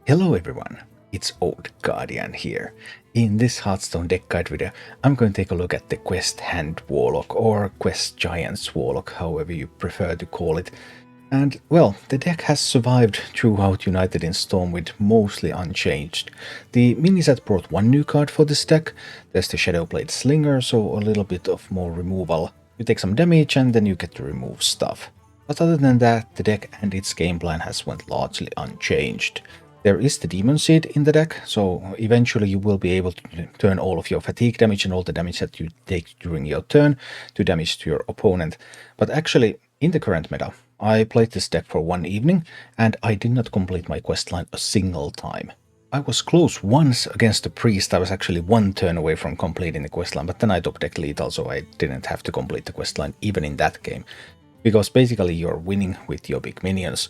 Hello everyone, it's Old Guardian here. In this Hearthstone deck guide video, I'm going to take a look at the Quest Hand Warlock or Quest Giants Warlock, however you prefer to call it. And well, the deck has survived throughout United in Stormwind mostly unchanged. The mini set brought one new card for this deck. There's the Shadowblade Slinger, so a little bit of more removal. You take some damage and then you get to remove stuff. But other than that, the deck and its game plan has went largely unchanged. There is the Demon Seed in the deck, so eventually you will be able to turn all of your fatigue damage and all the damage that you take during your turn to damage to your opponent. But actually, in the current meta, I played this deck for one evening, and I did not complete my questline a single time. I was close once against the priest. I was actually one turn away from completing the questline, but then I top decked lethal, so I didn't have to complete the questline even in that game. Because basically you're winning with your big minions,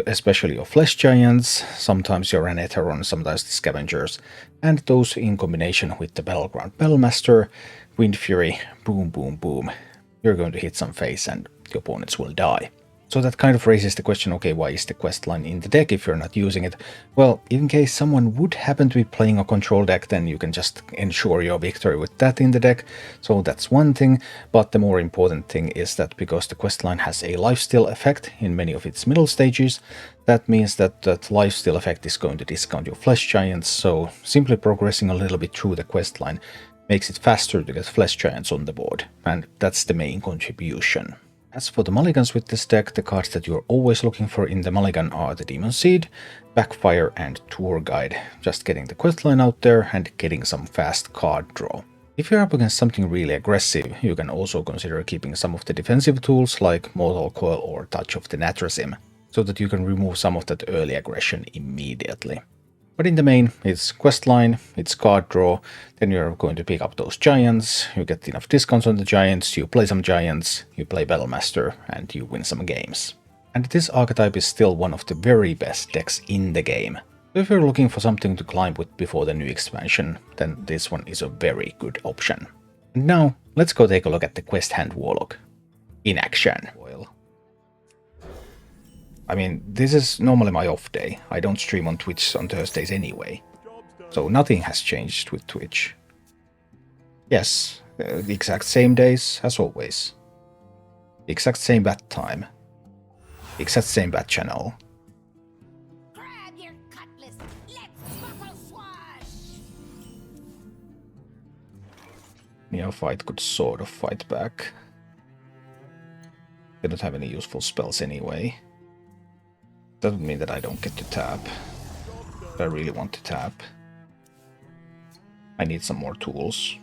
especially your flesh giants, sometimes your Anetheron, sometimes the scavengers, and those in combination with the Battleground Battlemaster, Wind Fury, boom, boom, boom. You're going to hit some face and the opponents will die. So that kind of raises the question, okay, why is the questline in the deck if you're not using it? Well, in case someone would happen to be playing a control deck, then you can just ensure your victory with that in the deck. So that's one thing, but the more important thing is that because the questline has a lifesteal effect in many of its middle stages, that means that that lifesteal effect is going to discount your flesh giants, so simply progressing a little bit through the questline makes it faster to get flesh giants on the board, and that's the main contribution. As for the mulligans with this deck, the cards that you're always looking for in the mulligan are the Demon Seed, Backfire and Tour Guide, just getting the questline out there and getting some fast card draw. If you're up against something really aggressive, you can also consider keeping some of the defensive tools like Mortal Coil or Touch of the Natrasim, so that you can remove some of that early aggression immediately. But in the main, it's questline, it's card draw, then you're going to pick up those giants, you get enough discounts on the giants, you play some giants, you play Battlemaster, and you win some games. And this archetype is still one of the very best decks in the game. So if you're looking for something to climb with before the new expansion, then this one is a very good option. And now, let's go take a look at the Quest Hand Warlock in action. I mean, this is normally my off day. I don't stream on Twitch on Thursdays anyway. So nothing has changed with Twitch. Yes, the exact same days as always. The exact same bat time. The exact same bat channel. Grab your cutlass. Let's buckle swash. Neophyte could sort of fight back. They don't have any useful spells anyway. Doesn't mean that I don't get to tap. But I really want to tap. I need some more tools.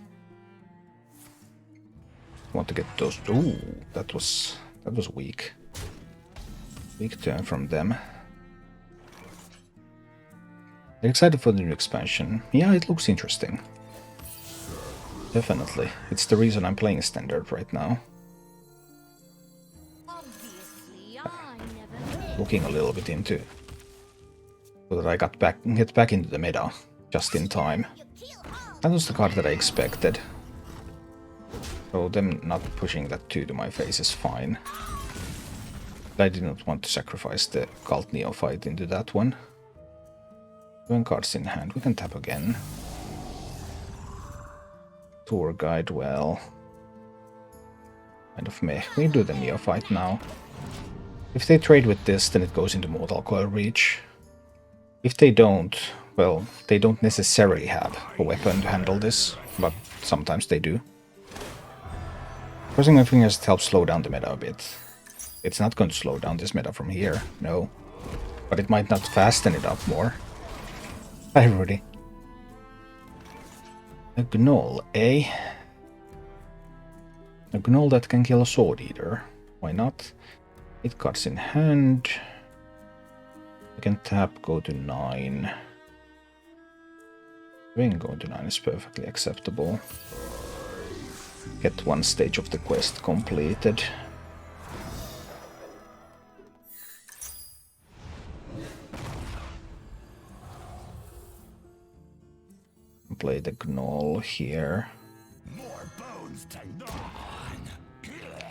I want to get those. Ooh, that was weak. Weak turn from them. I'm excited for the new expansion. Yeah, it looks interesting. Definitely. It's the reason I'm playing Standard right now. Looking a little bit into, so that I get back into the meta just in time. That was the card that I expected. So them not pushing that 2 to my face is fine. I did not want to sacrifice the Cult Neophyte into that one. 7 cards in hand, we can tap again. Tour Guide, well, kind of meh. We do the Neophyte now. If they trade with this, then it goes into Mortal Coil reach. If they don't, well, they don't necessarily have a weapon to handle this, but sometimes they do. Crossing my fingers, it helps slow down the meta a bit. It's not going to slow down this meta from here, no. But it might not fasten it up more. Hi, Rudy. A Gnoll, eh? A Gnoll that can kill a Sword Eater. Why not? 8 cards in hand. I can tap, go to 9. Doing going to 9 is perfectly acceptable. Get one stage of the quest completed. Play the Gnoll here.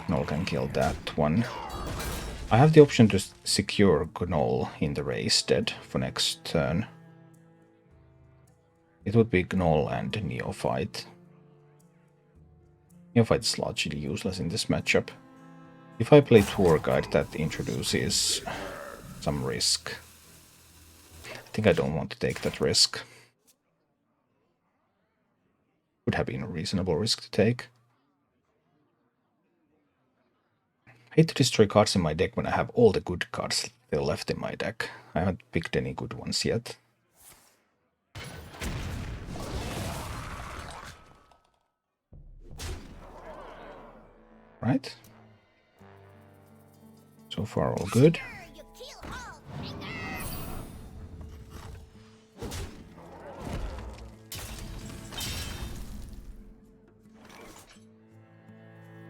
Gnoll can kill that one. I have the option to secure Gnoll in the race dead for next turn. It would be Gnoll and Neophyte. Neophyte is largely useless in this matchup. If I play Tour Guide, that introduces some risk. I think I don't want to take that risk. Would have been a reasonable risk to take. Hate to destroy cards in my deck when I have all the good cards still left in my deck. I haven't picked any good ones yet. Right? So far all good. You kill all fingers.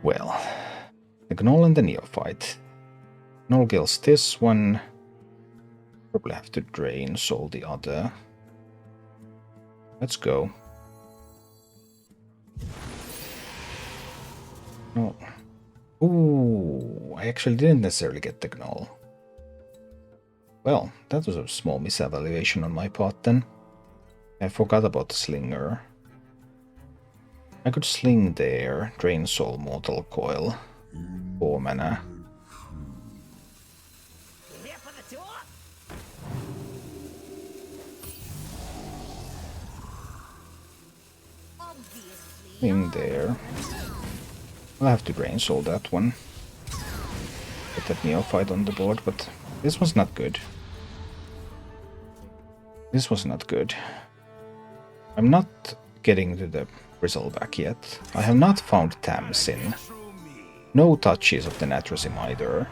Well, the Gnoll and the Neophyte. Gnoll kills this one. Probably have to drain soul the other. Let's go. No. Ooh, I actually didn't necessarily get the Gnoll. Well, that was a small misevaluation on my part then. I forgot about the Slinger. I could sling there, drain soul, mortal coil, 4 mana. Here for the tour. Obviously. Sling there. I'll have to drain soul that one. Get that Neophyte on the board, but this was not good. This was not good. I'm not getting to the Bristleback yet. I have not found Tamsin. No touches of the Natrasim either.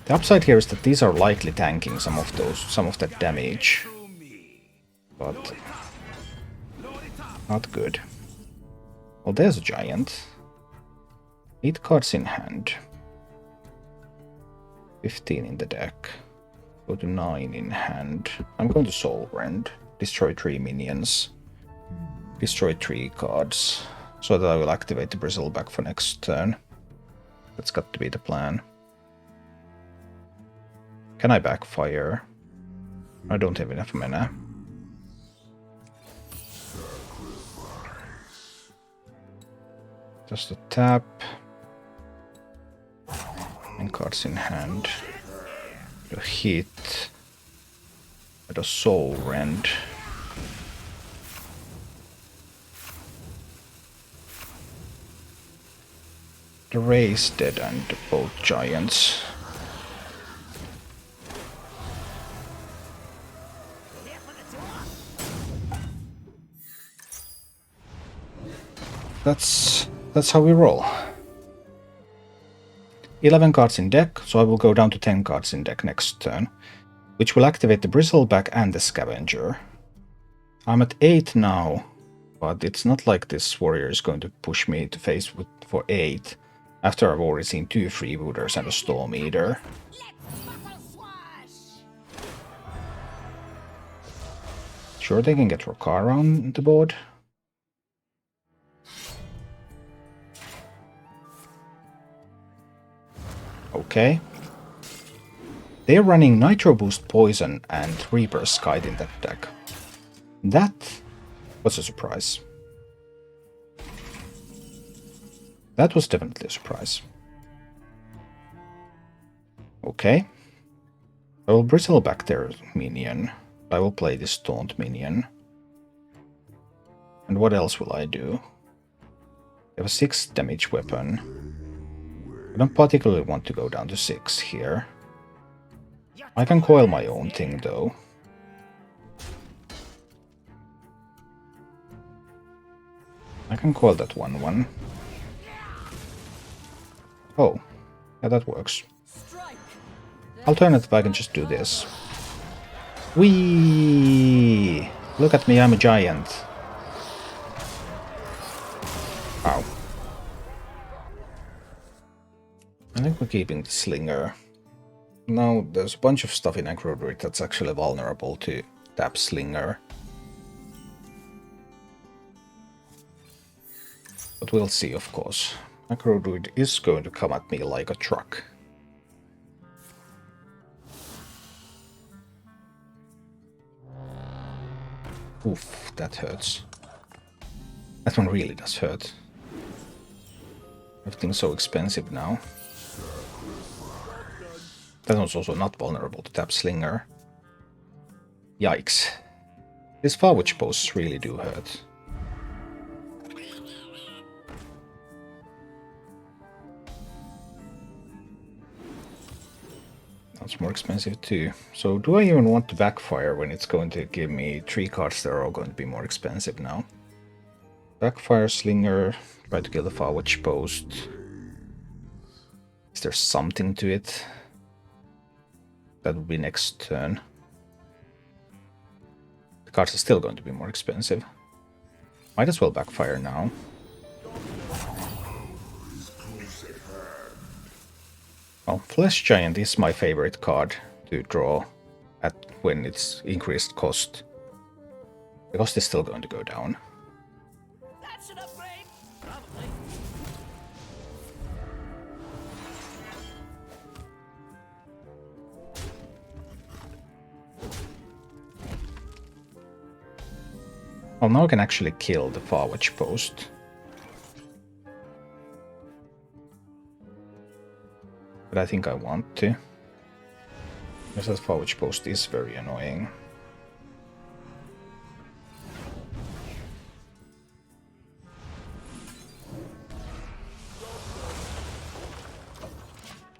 The upside here is that these are likely tanking some of that damage. But not good. Well, there's a giant. 8 cards in hand. 15 in the deck. Go to 9 in hand. I'm going to Soulrend. Destroy 3 minions. Destroy 3 cards. So that I will activate the Bristleback for next turn. That's got to be the plan. Can I backfire? I don't have enough mana. Just a tap. And cards in hand. A hit. And a Soulrend. The Race dead and both giants. That's how we roll. 11 cards in deck, so I will go down to 10 cards in deck next turn, which will activate the Bristleback and the Scavenger. I'm at 8 now, but it's not like this warrior is going to push me to face with for 8, after I've already seen 2 Freebooters and a Storm Eater. Let's buckle swash. Sure, they can get Rokara on the board. Okay. They're running Nitro Boost Poison and Reaper's Kite in that deck. That was a surprise. That was definitely a surprise. Okay. I will Bristleback their minion. I will play this Taunt minion. And what else will I do? They have a 6 damage weapon. I don't particularly want to go down to 6 here. I can coil my own thing though. I can coil that 1/1. Oh, yeah, that works. Alternative, I can just do this. Whee! Look at me, I'm a giant. Ow. I think we're keeping the Slinger. Now, there's a bunch of stuff in Aggro Druid that's actually vulnerable to tap Slinger. But we'll see, of course. Aggro Druid is going to come at me like a truck. Oof, that hurts. That one really does hurt. Everything's so expensive now. That one's also not vulnerable to tap Slinger. Yikes. These forward posts really do hurt. That's more expensive too. So do I even want to backfire when it's going to give me 3 cards that are all going to be more expensive now? Backfire, Slinger, try to kill the forward post. Is there something to it? That would be next turn. The cards are still going to be more expensive. Might as well backfire now. Well, Flesh Giant is my favorite card to draw at when it's increased cost. The cost is still going to go down. That's an upgrade. Probably. Well, now I can actually kill the forward post. But I think I want to. Because that forward post is very annoying.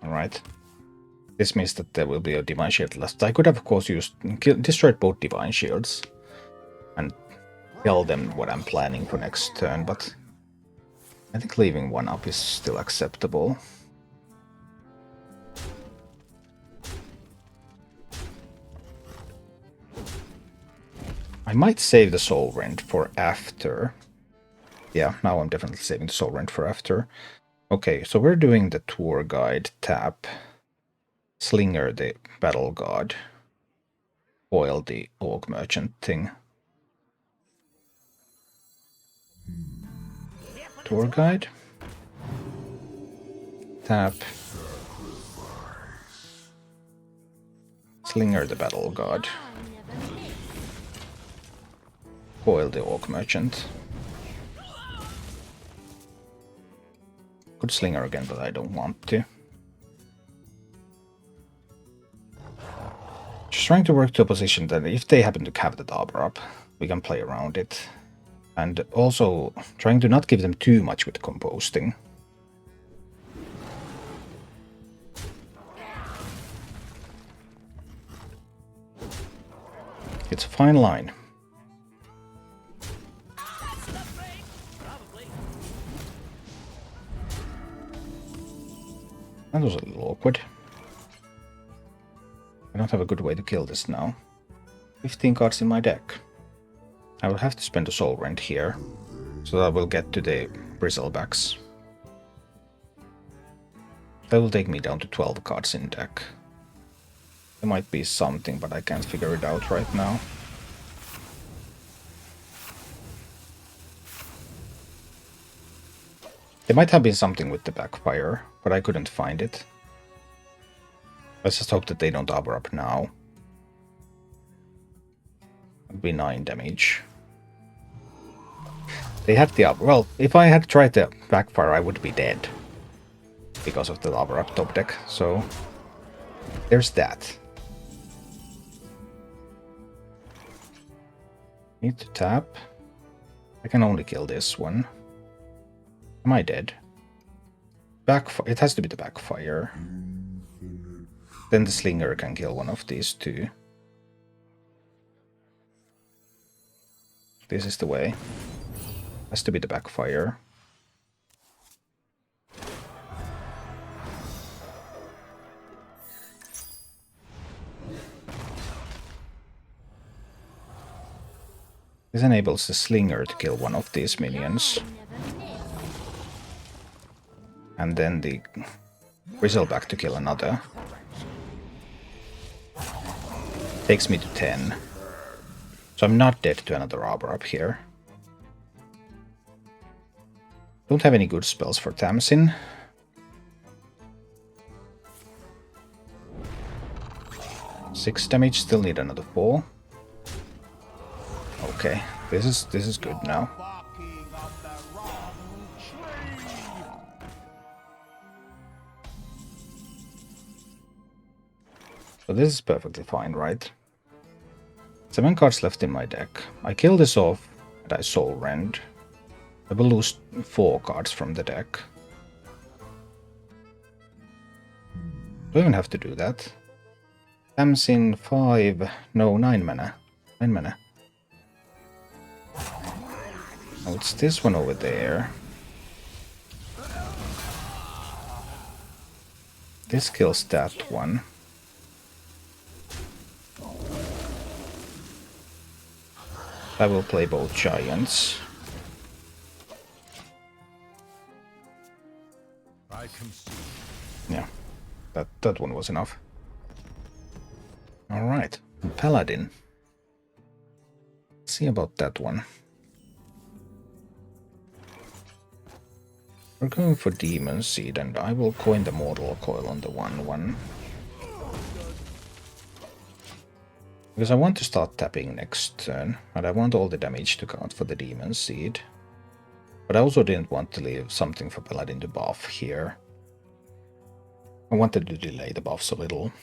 Alright. This means that there will be a Divine Shield left. I could have, of course, destroyed both Divine Shields and tell them what I'm planning for next turn, but I think leaving one up is still acceptable. I might save the Soul Rend for after. Yeah, now I'm definitely saving the Soul Rend for after. Okay, so we're doing the Tour Guide tap. Slinger the Battle God. Foil the Orc Merchant thing. Tour Guide. Tap. Slinger the Battle God. Foil the Orc Merchant. Could Slinger again, but I don't want to. Just trying to work to a position that if they happen to have the Dabra up, we can play around it. And also trying to not give them too much with composting. It's a fine line. That was a little awkward. I don't have a good way to kill this now. 15 cards in my deck. I will have to spend a Soul Rend here, so that I will get to the Bristlebacks. That will take me down to 12 cards in deck. There might be something, but I can't figure it out right now. There might have been something with the backfire, but I couldn't find it. Let's just hope that they don't Dabra up now. That'd be 9 damage. They had the Dabra. Well, if I had tried the backfire, I would be dead. Because of the Dabra up top deck, so there's that. Need to tap. I can only kill this one. Am I dead? Backfire. It has to be the backfire. Then the Slinger can kill one of these two. This is the way. Has to be the backfire. This enables the Slinger to kill one of these minions. And then the Bristleback to kill another. Takes me to 10. So I'm not dead to another Arbor up here. Don't have any good spells for Tamsin. Six damage, still need another 4. Oh. Okay, this is good now. So this is perfectly fine, right? 7 cards left in my deck. I kill this off and I Soul Rend. I will lose 4 cards from the deck. Do I even have to do that? Comes in 5, no, 9 mana. 9 mana. Oh, it's this one over there. This kills that one. I will play both giants. Yeah, that one was enough. Alright, Paladin. Let's see about that one. We're going for Demon Seed, and I will coin the Mortal Coil on the 1/1. Because I want to start tapping next turn, and I want all the damage to count for the Demon Seed. But I also didn't want to leave something for Paladin to buff here. I wanted to delay the buffs a little.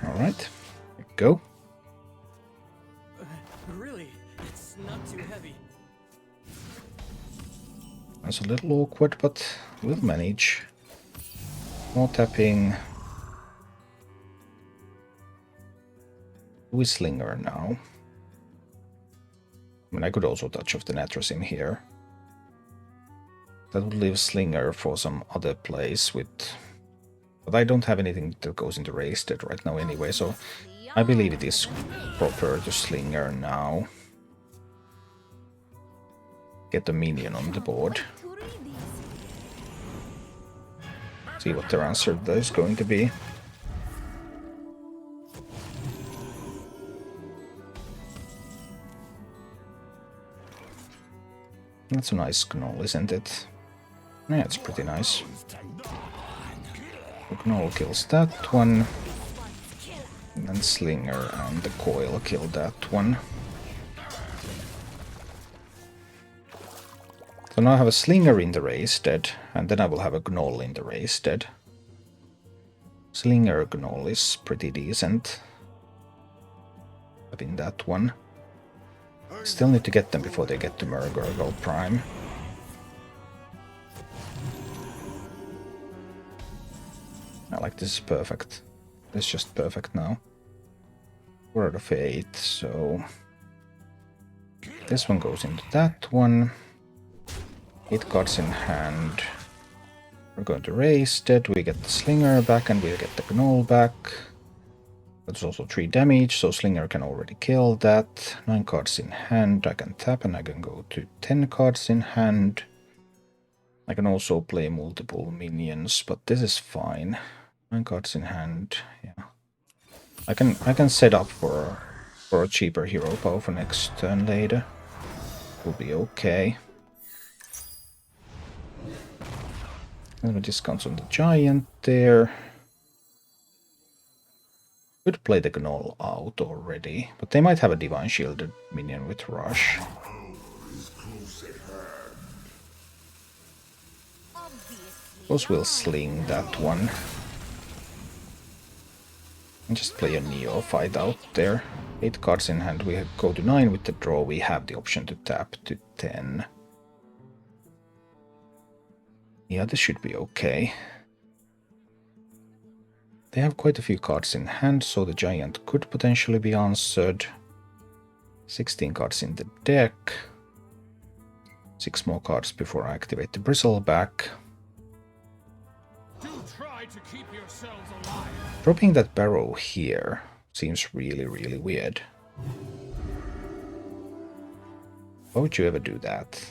Alright, here we go. Really? It's not too heavy. It's a little awkward, but we'll manage. More tapping. Who is Slinger now? I mean, I could also touch off the Natrasim here. That would leave Slinger for some other place with... But I don't have anything that goes into Wasted right now anyway, so I believe it is proper to Slinger now. Get a minion on the board. See what their answer is going to be. That's a nice Gnoll, isn't it? Yeah, it's pretty nice. The Gnoll kills that one. And then Slinger and the Coil kill that one. So now I have a Slinger in the Wasted, and then I will have a Gnoll in the Wasted. Slinger Gnoll is pretty decent. Having that one. Still need to get them before they get to Murgurgle Prime. This is perfect. It's just perfect now. 4 out of 8, so... This one goes into that one. 8 cards in hand. We're going to raise it. We get the Slinger back and we'll get the Gnoll back. That's also 3 damage, so Slinger can already kill that. 9 cards in hand. I can tap and I can go to 10 cards in hand. I can also play multiple minions, but this is fine. 9 cards in hand, yeah. I can set up for a cheaper hero power for next turn later. Will be okay. And the discounts on the giant there. Could play the Gnoll out already, but they might have a Divine Shielded minion with Rush. Suppose we'll sling that one. And just play a Neophyte out there. 8 cards in hand, we go to 9 with the draw, we have the option to tap to 10. Yeah, this should be okay. They have quite a few cards in hand, so the giant could potentially be answered. 16 cards in the deck. 6 more cards before I activate the Bristleback. Dropping that barrow here seems really, really weird. Why would you ever do that?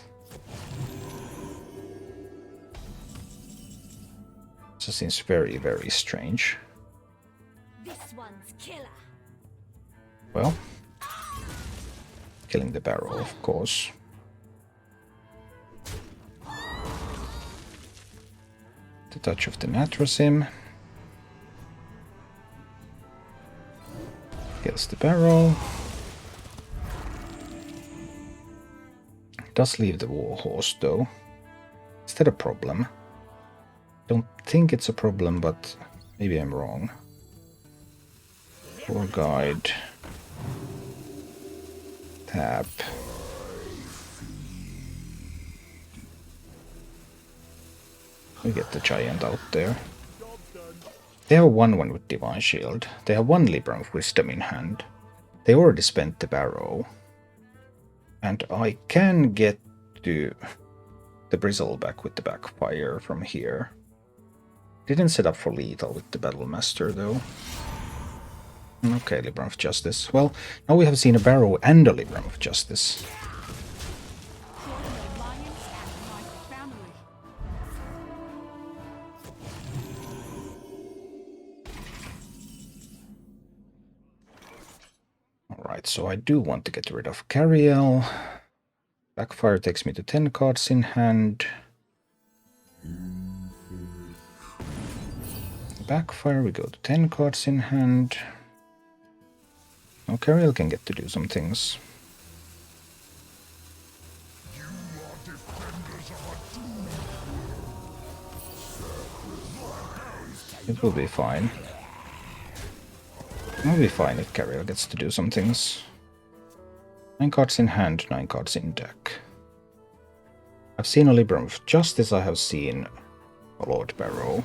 This seems very, very strange. This one's killer. Well, killing the barrow, of course. The touch of the Natrasim. Kills the barrel. Does leave the warhorse though. Is that a problem? Don't think it's a problem, but maybe I'm wrong. Tour guide. Tap. We get the giant out there. They have 1/1 with Divine Shield. They have 1 Libram of Wisdom in hand. They already spent the barrow. And I can get to the Bristle back with the backfire from here. Didn't set up for lethal with the Battle Master though. Okay, Libram of Justice. Well, now we have seen a barrow and a Libram of Justice. Alright, so I do want to get rid of Cariel. Backfire takes me to 10 cards in hand. Backfire, we go to 10 cards in hand. Now Cariel can get to do some things. It will be fine. It will be fine if Cariel gets to do some things. 9 cards in hand, 9 cards in deck. I've seen a Libram of Justice, I have seen a Lord Barrow.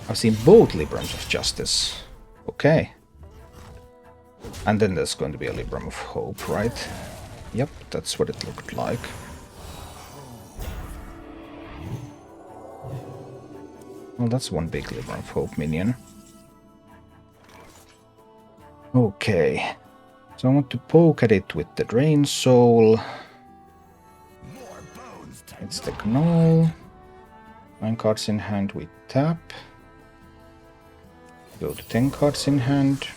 I've seen both Librams of Justice. Okay. And then there's going to be a Libram of Hope, right? Yep, that's what it looked like. Well, that's one big Libram of Hope minion. Okay. So I want to poke at it with the Drain Soul. It's the Gnoll. 9 cards in hand, we tap. Go to 10 cards in hand.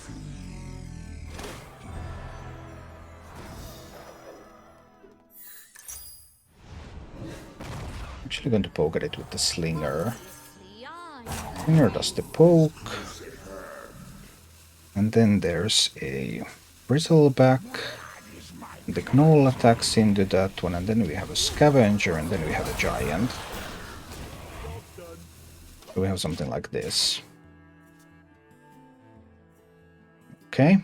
Actually going to poke at it with the Slinger. Slinger does the poke. And then there's a Bristleback. The Gnoll attacks into that one, and then we have a Scavenger, and then we have a Giant. So we have something like this. Okay.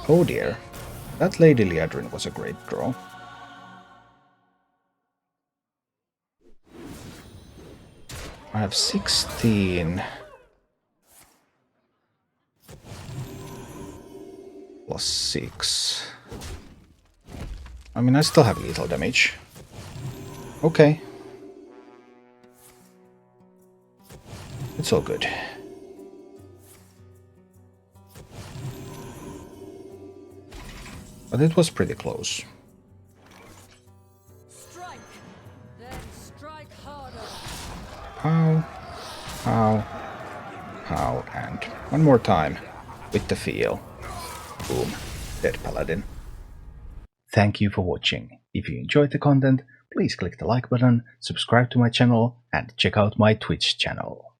Oh dear. That Lady Liadrin was a great draw. I have 16 plus 6. I mean, I still have lethal damage. Okay. It's all good. But it was pretty close. Strike, then strike harder. How, and one more time with the feel. Boom, dead paladin. Thank you for watching. If you enjoyed the content, please click the like button, subscribe to my channel, and check out my Twitch channel.